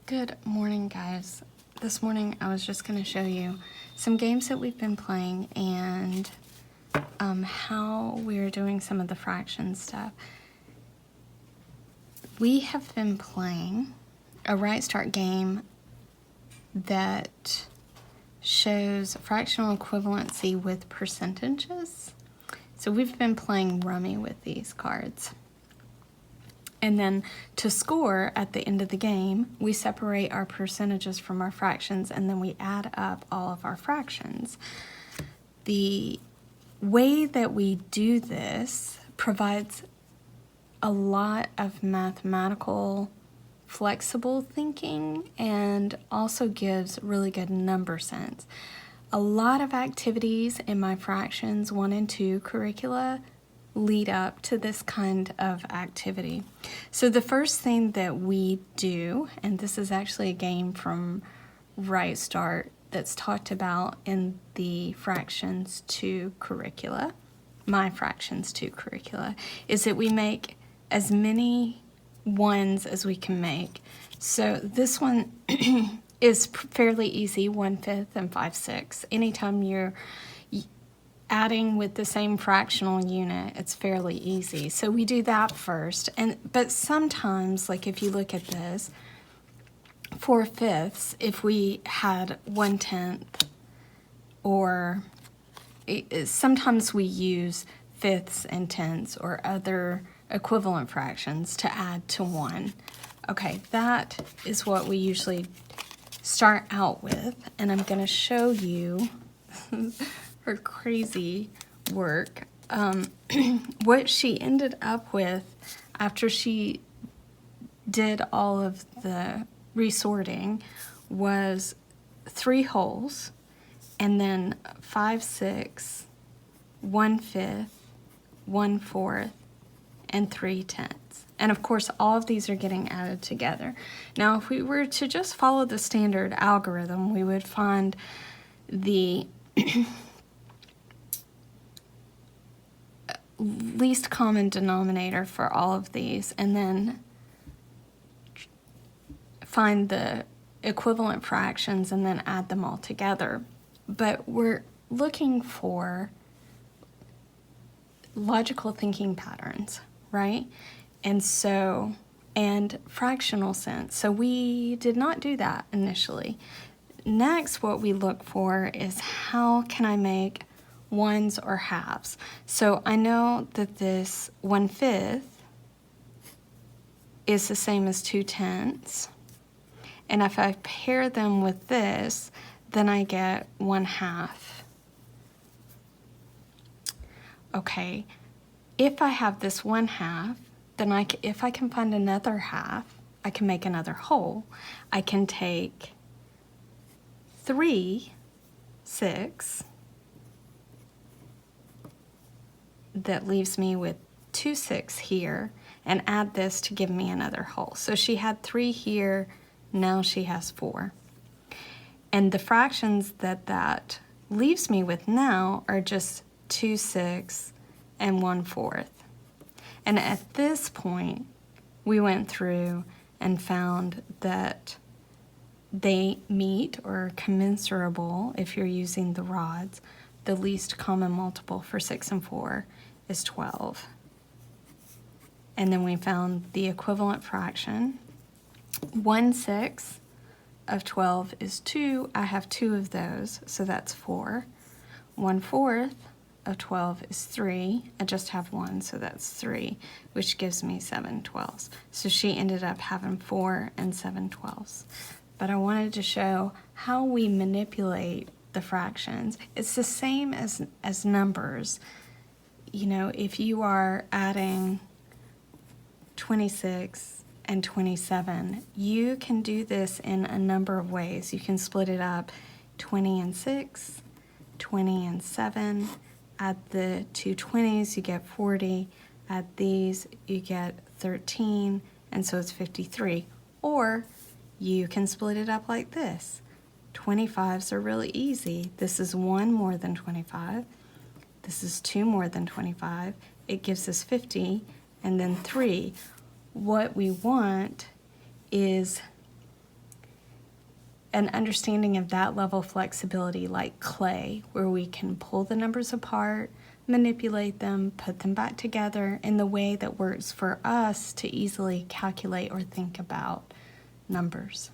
Good morning, guys. This morning I was just going to show you some games that we've been playing and how we're doing some of the fraction stuff. We have been playing a RightStart game that shows fractional equivalency with percentages. So we've been playing rummy with these cards. And then to score at the end of the game, we separate our percentages from our fractions and then we add up all of our fractions. The way that we do this provides a lot of mathematical flexible thinking and also gives really good number sense. A lot of activities in my fractions 1 and 2 curricula lead up to this kind of activity. So the first thing that we do, and this is actually a game from RightStart that's talked about in the fractions 2 curricula, my fractions 2 curricula, is that we make as many ones as we can make. So this one is fairly easy, 1/5 and 5/6. Anytime you're adding with the same fractional unit, it's fairly easy. So we do that first. But sometimes, like if you look at this, 4/5, if we had 1/10, or sometimes we use fifths and tenths or other equivalent fractions to add to 1. Okay, that is what we usually start out with, and I'm going to show you her crazy work. What she ended up with after she did all of the resorting was 3 wholes, and then 5/6, 1/5, 1/4, and 3/10. And of course, all of these are getting added together. Now, if we were to just follow the standard algorithm, we would find the least common denominator for all of these and then find the equivalent fractions and then add them all together. But we're looking for logical thinking patterns, right? And fractional sense. So we did not do that initially. Next, what we look for is how can I make ones or halves. So I know that this 1/5 is the same as 2/10, and if I pair them with this, then I get 1/2. Okay, if I have this 1/2, then if I can find another half, I can make another whole. I can take 3/6, that leaves me with 2/6 here, and add this to give me another whole. So she had 3 here, now she has 4. And the fractions that leaves me with now are just 2/6 and 1/4. And at this point, we went through and found that they meet or are commensurable, if you're using the rods. The least common multiple for 6 and 4 is 12. And then we found the equivalent fraction. 1/6 of 12 is 2. I have 2 of those, so that's 4. 1/4 of 12 is 3. I just have 1, so that's 3, which gives me 7/12. So she ended up having 4 and 7/12. But I wanted to show how we manipulate the fractions. It's the same as numbers. You know, if you are adding 26 and 27, you can do this in a number of ways. You can split it up 20 and 6, 20 and 7, add the 2 20s, you get 40, add these, you get 13, and so it's 53. Or you can split it up like this. 25s are really easy. This is 1 more than 25. This is 2 more than 25. It gives us 50, and then 3. What we want is an understanding of that level of flexibility, like clay, where we can pull the numbers apart, manipulate them, put them back together in the way that works for us to easily calculate or think about numbers.